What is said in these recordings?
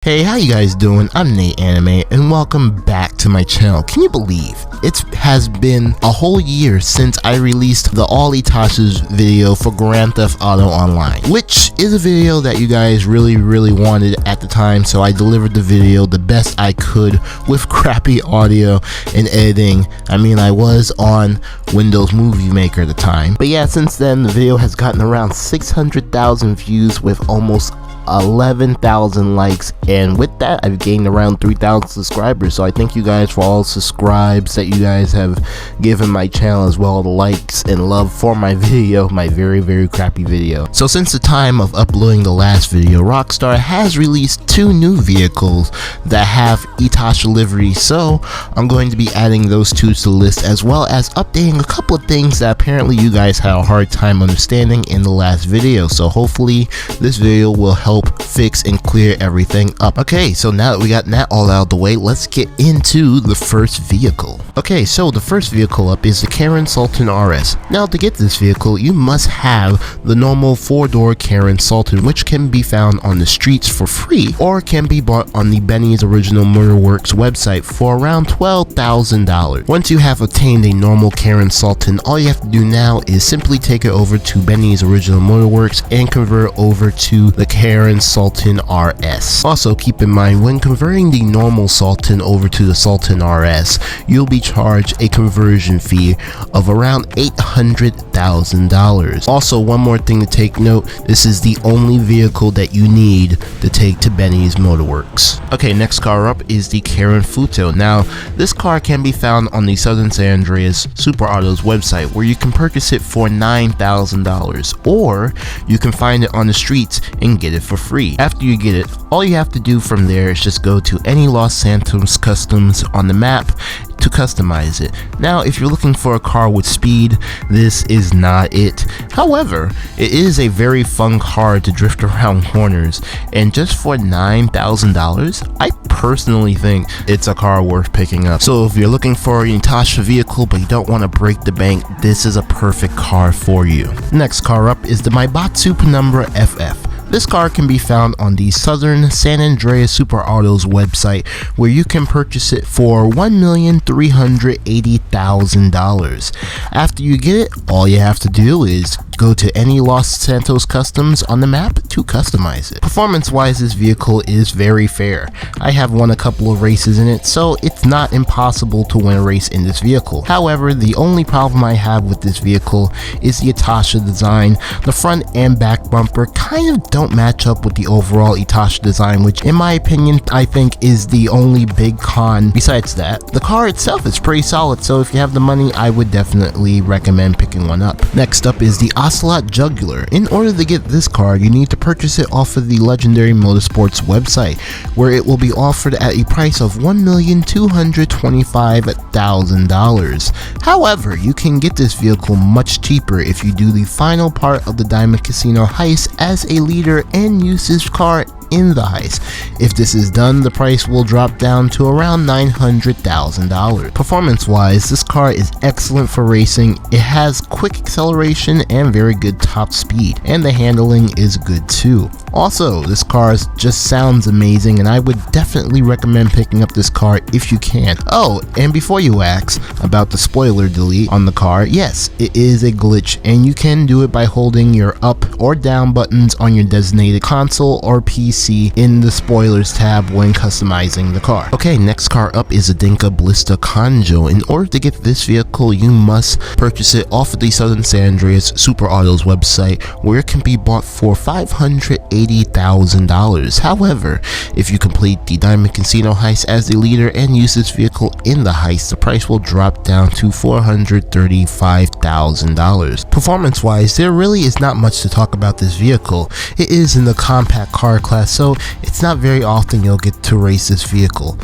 Hey, how you guys doing? I'm Nate Anime and welcome back to my channel. Can you believe it has been a whole year since I released the All Itasha's video for Grand Theft Auto Online, which is a video that you guys really wanted at the time, so I delivered the video the best I could with crappy audio and editing. I mean, I was on Windows Movie Maker at the time, but yeah, since then the video has gotten around 600,000 views with almost 11,000 likes, and with that I've gained around 3,000 subscribers. So I thank you guys for all the subscribes that you guys have given my channel, as well as the likes and love for my video, my very crappy video. So since the time of uploading the last video, Rockstar has released two new vehicles that have Itasha livery, so I'm going to be adding those two to the list, as well as updating a couple of things that apparently you guys had a hard time understanding in the last video. So hopefully this video will help fix and clear everything up. Okay, so now that we got that all out of the way, let's get into the first vehicle. Okay, so the first vehicle up is the Karin Sultan RS. Now, to get this vehicle, you must have the normal 4-door Karin Sultan, which can be found on the streets for free or can be bought on the Benny's Original Motorworks website for around $12,000. Once you have obtained a normal Karin Sultan, all you have to do now is simply take it over to Benny's Original Motorworks and convert over to the Karin Sultan RS. Also, keep in mind, when converting the normal Sultan over to the Sultan RS, you'll be charged a conversion fee of around $800,000. Also, one more thing to take note, this is the only vehicle that you need to take to Benny's Motorworks. Okay, next car up is the Karin Futo. Now, this car can be found on the Southern San Andreas Super Autos website, where you can purchase it for $9,000, or you can find it on the streets and get it for free. After you get it, all you have to do from there is just go to any Los Santos customs on the map to customize it. Now, if you're looking for a car with speed, this is not it. However, it is a very fun car to drift around corners, and just for $9,000, I personally think it's a car worth picking up. So if you're looking for an Itasha vehicle but you don't want to break the bank, this is a perfect car for you. Next car up is the Maibatsu Penumbra FF. This car can be found on the Southern San Andreas Super Autos website, where you can purchase it for $1,380,000. After you get it, all you have to do is go to any Los Santos customs on the map to customize it. Performance wise, this vehicle is very fair. I have won a couple of races in it, so it's not impossible to win a race in this vehicle. However, the only problem I have with this vehicle is the Itasha design. The front and back bumper kind of don't match up with the overall Itasha design, which in my opinion I think is the only big con. Besides that, the car itself is pretty solid, so if you have the money, I would definitely recommend picking one up. Next up is the Ocelot Jugular. In order to get this car, you need to purchase it off of the Legendary Motorsports website, where it will be offered at a price of $1,225,000. However, you can get this vehicle much cheaper if you do the final part of the Diamond Casino heist as a leader and use this car in the heist. If this is done, the price will drop down to around $900,000. Performance wise, this car is excellent for racing. It has quick acceleration and very good top speed, and the handling is good too. Also, this car just sounds amazing, and I would definitely recommend picking up this car if you can. Oh, and before you ask about the spoiler delete on the car, yes, it is a glitch, and you can do it by holding your up or down buttons on your designated console or PC in the spoilers tab when customizing the car. Okay, next car up is a Dinka Blista Kanjo. In order to get this vehicle, you must purchase it off of the Southern San Andreas Super Autos website, where it can be bought for $580,000. However, if you complete the Diamond Casino heist as the leader and use this vehicle in the heist, the price will drop down to $435,000. Performance wise, there really is not much to talk about this vehicle. It is in the compact car class, so it's not very often you'll get to race this vehicle.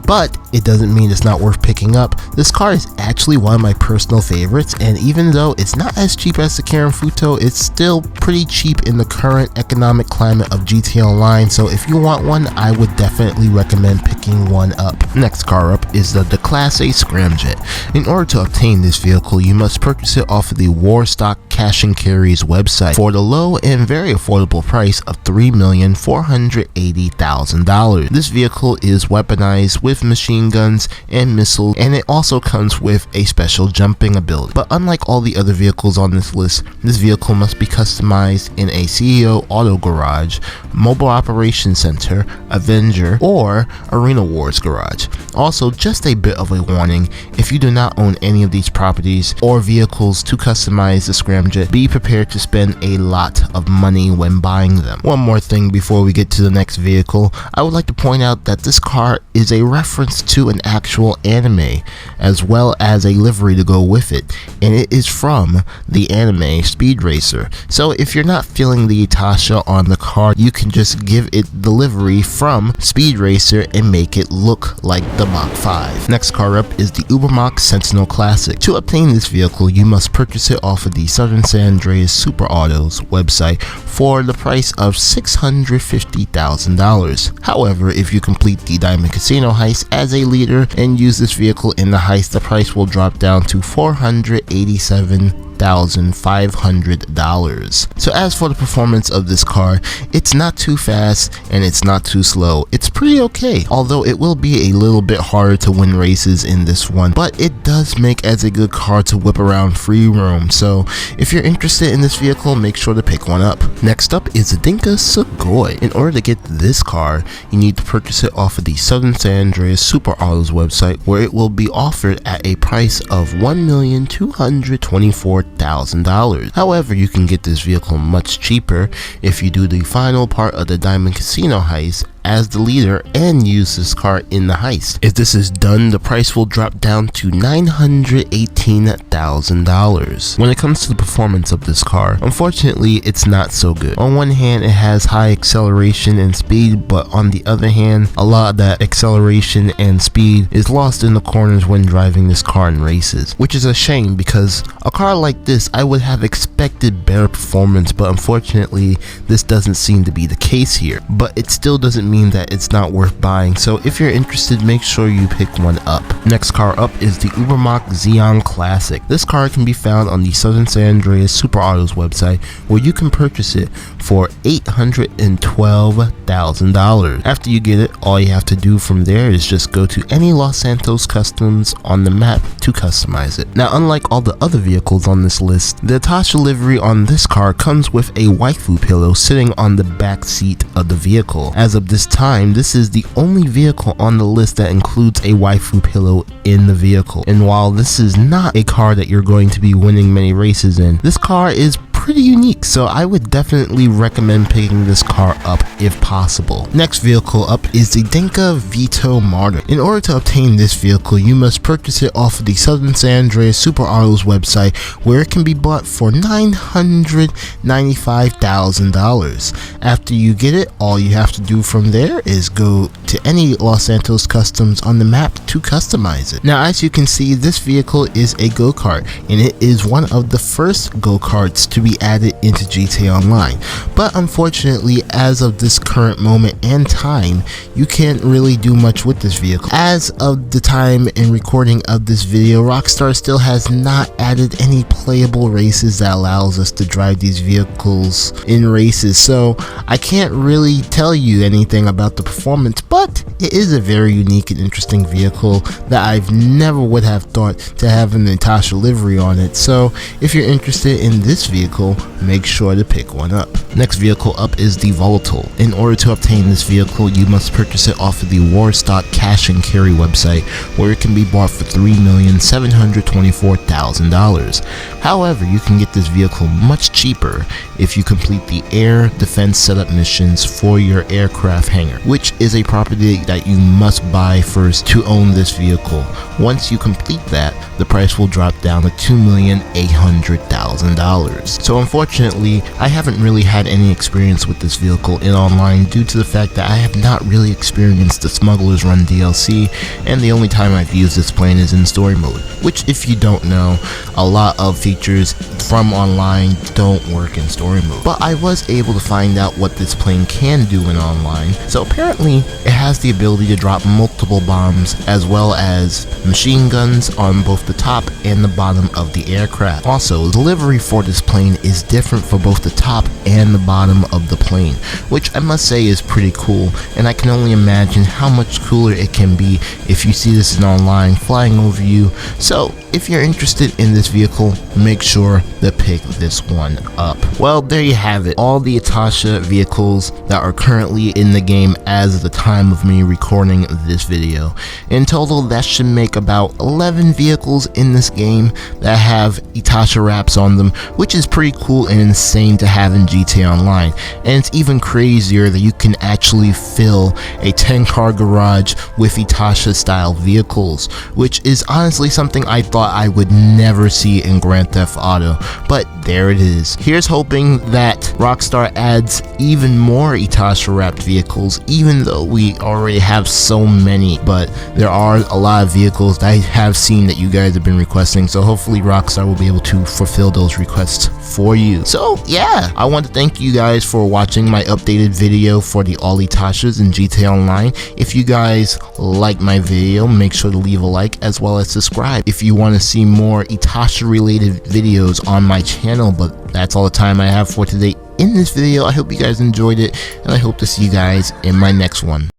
But it doesn't mean it's not worth picking up. This car is actually one of my personal favorites, and even though it's not as cheap as the Karin Futo, it's still pretty cheap in the current economic climate of GTA Online, so if you want one, I would definitely recommend picking picking one up. Next car up is the Declasse Scramjet. In order to obtain this vehicle, you must purchase it off of the Warstock Cash and Carry's website for the low and very affordable price of $3,480,000. This vehicle is weaponized with machine guns and missiles, and it also comes with a special jumping ability. But unlike all the other vehicles on this list, this vehicle must be customized in a CEO Auto Garage, Mobile Operations Center, Avenger, or Arena Wars Garage. Also, just a bit of a warning, if you do not own any of these properties or vehicles to customize the Scramjet, be prepared to spend a lot of money when buying them. One more thing before we get to the next vehicle, I would like to point out that this car is a reference to an actual anime, as well as a livery to go with it, and it is from the anime Speed Racer. So if you're not feeling the Itasha on the car, you can just give it the livery from Speed Racer and make it look like the Mach 5. Next car up is the Ubermacht Sentinel Classic. To obtain this vehicle, you must purchase it off of the Southern San Andreas Super Autos website for the price of $650,000. However, if you complete the Diamond Casino heist as a leader and use this vehicle in the heist, the price will drop down to $487,500. So as for the performance of this car, it's not too fast and it's not too slow. It's pretty okay, although it will be a little bit harder to win races in this one, but it does make as a good car to whip around free roam. So if you're interested in this vehicle, make sure to pick one up. Next up is the Dinka Sugoi. In order to get this car, you need to purchase it off of the Southern San Andreas Super Autos website, where it will be offered at a price of $1,224,000. However, you can get this vehicle much cheaper if you do the final part of the Diamond Casino heist as the leader and use this car in the heist. If this is done, the price will drop down to $918,000. When it comes to the performance of this car, unfortunately it's not so good. On one hand, it has high acceleration and speed, but on the other hand, a lot of that acceleration and speed is lost in the corners when driving this car in races, which is a shame because a car like this I would have expected better performance, but unfortunately this doesn't seem to be the case here. But it still doesn't mean that it's not worth buying, so if you're interested, make sure you pick one up. Next car up is the Ubermacht Xeon Classic. This car can be found on the Southern San Andreas Super Autos website, where you can purchase it for $812,000. After you get it, all you have to do from there is just go to any Los Santos customs on the map to customize it. Now, unlike all the other vehicles on this list, the Itasha livery on this car comes with a waifu pillow sitting on the back seat of the vehicle. As of this time, this is the only vehicle on the list that includes a waifu pillow in the vehicle. And while this is not a car that you're going to be winning many races in, this car is pretty unique, so I would definitely recommend picking this car up if possible. Next vehicle up is the Dinka Veto Martyr. In order to obtain this vehicle, you must purchase it off of the Southern San Andreas Super Autos website, where it can be bought for $995,000. After you get it, all you have to do from there is go to any Los Santos customs on the map to customize it. Now, as you can see, this vehicle is a go-kart, and it is one of the first go-karts to be added into GTA Online. But unfortunately, as of this current moment and time, you can't really do much with this vehicle. As of the time in recording of this video, Rockstar still has not added any playable races that allows us to drive these vehicles in races, so I can't really tell you anything about the performance, but it is a very unique and interesting vehicle that I've never would have thought to have an Itasha livery on it. So if you're interested in this vehicle, make sure to pick one up. Next vehicle up is the Volatol. In order to obtain this vehicle, you must purchase it off of the Warstock Cash and Carry website, where it can be bought for $3,724,000. However, you can get this vehicle much cheaper if you complete the air defense setup missions for your aircraft hangar, which is a property that you must buy first to own this vehicle. Once you complete that, the price will drop down to $2,800,000. So unfortunately, I haven't really had any experience with this vehicle in online due to the fact that I have not really experienced the Smuggler's Run DLC, and the only time I've used this plane is in story mode, which, if you don't know, a lot of features from online don't work in story mode. But I was able to find out what this plane can do in online. So apparently it has the ability to drop multiple bombs as well as machine guns on both the top and the bottom of the aircraft. Also, the livery for this plane is different for both the top and the bottom of the plane, which I must say is pretty cool, and I can only imagine how much cooler it can be if you see this in online flying over you. So if you're interested in this vehicle, make sure to pick this one up. Well, there you have it, all the Itasha vehicles that are currently in the game as of the time of me recording this video. In total, that should make about 11 vehicles in this game that have Itasha wraps on them, which is pretty cool and insane to have in GTA Online. And it's even crazier that you can actually fill a 10-car garage with Itasha style vehicles, which is honestly something I thought I would never see in Grand Theft Auto, but there it is. Here's hoping that Rockstar adds even more Itasha wrapped vehicles, even though we already have so many, but there are a lot of vehicles that I have seen that you guys have been requesting, so hopefully Rockstar will be able to fulfill those requests for you. So yeah, I want to thank you guys for watching my updated video for the all Itashas in GTA Online. If you guys like my video, make sure to leave a like as well as subscribe if you want to see more Itasha related videos on my channel. But that's all the time I have for today in this video. I hope you guys enjoyed it, and I hope to see you guys in my next one.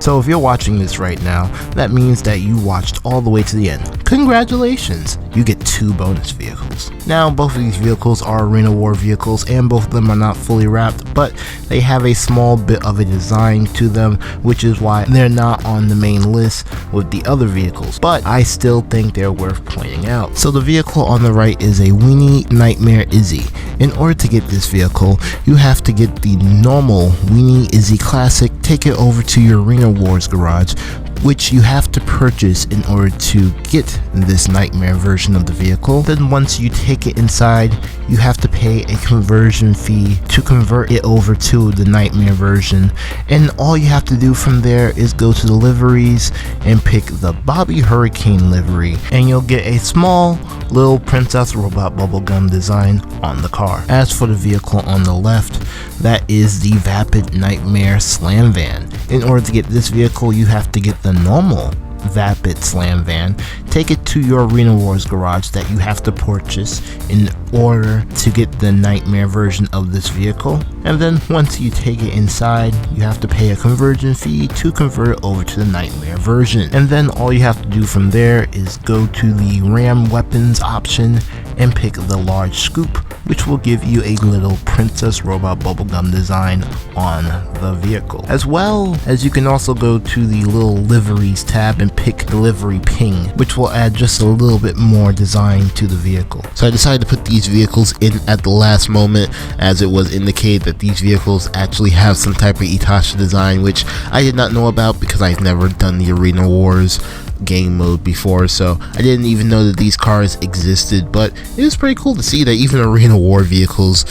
So if you're watching this right now, that means that you watched all the way to the end. Congratulations! You get 2 bonus vehicles. Now, both of these vehicles are Arena War vehicles, and both of them are not fully wrapped, but they have a small bit of a design to them, which is why they're not on the main list with the other vehicles, but I still think they're worth pointing out. So the vehicle on the right is a Weenie Nightmare Izzy. In order to get this vehicle, you have to get the normal Weenie Izzy Classic, take it over to your Arena Wars garage, which you have to purchase in order to get this nightmare version of the vehicle. Then once you take it inside, you have to pay a conversion fee to convert it over to the nightmare version, and all you have to do from there is go to the liveries and pick the Bobby Hurricane livery, and you'll get a small little Princess Robot bubblegum design on the car. As for the vehicle on the left, that is the Vapid Nightmare Slam Van. In order to get this vehicle, you have to get the normal Vapid Slam Van, take it to your Arena Wars garage that you have to purchase in order to get the nightmare version of this vehicle, and then once you take it inside, you have to pay a conversion fee to convert it over to the nightmare version. And then all you have to do from there is go to the Ram Weapons option and pick the large scoop, which will give you a little Princess Robot bubblegum design on the vehicle. As well as you can also go to the little liveries tab and pick the livery ping, which will add just a little bit more design to the vehicle. So I decided to put these vehicles in at the last moment, as it was indicated that these vehicles actually have some type of Itasha design, which I did not know about because I've never done the Arena Wars game mode before, so I didn't even know that these cars existed. But it was pretty cool to see that even Arena War vehicles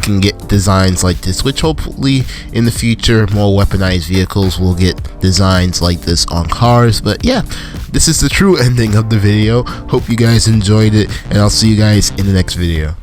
can get designs like this, which hopefully in the future more weaponized vehicles will get designs like this on cars. But yeah, this is the true ending of the video. Hope you guys enjoyed it, and I'll see you guys in the next video.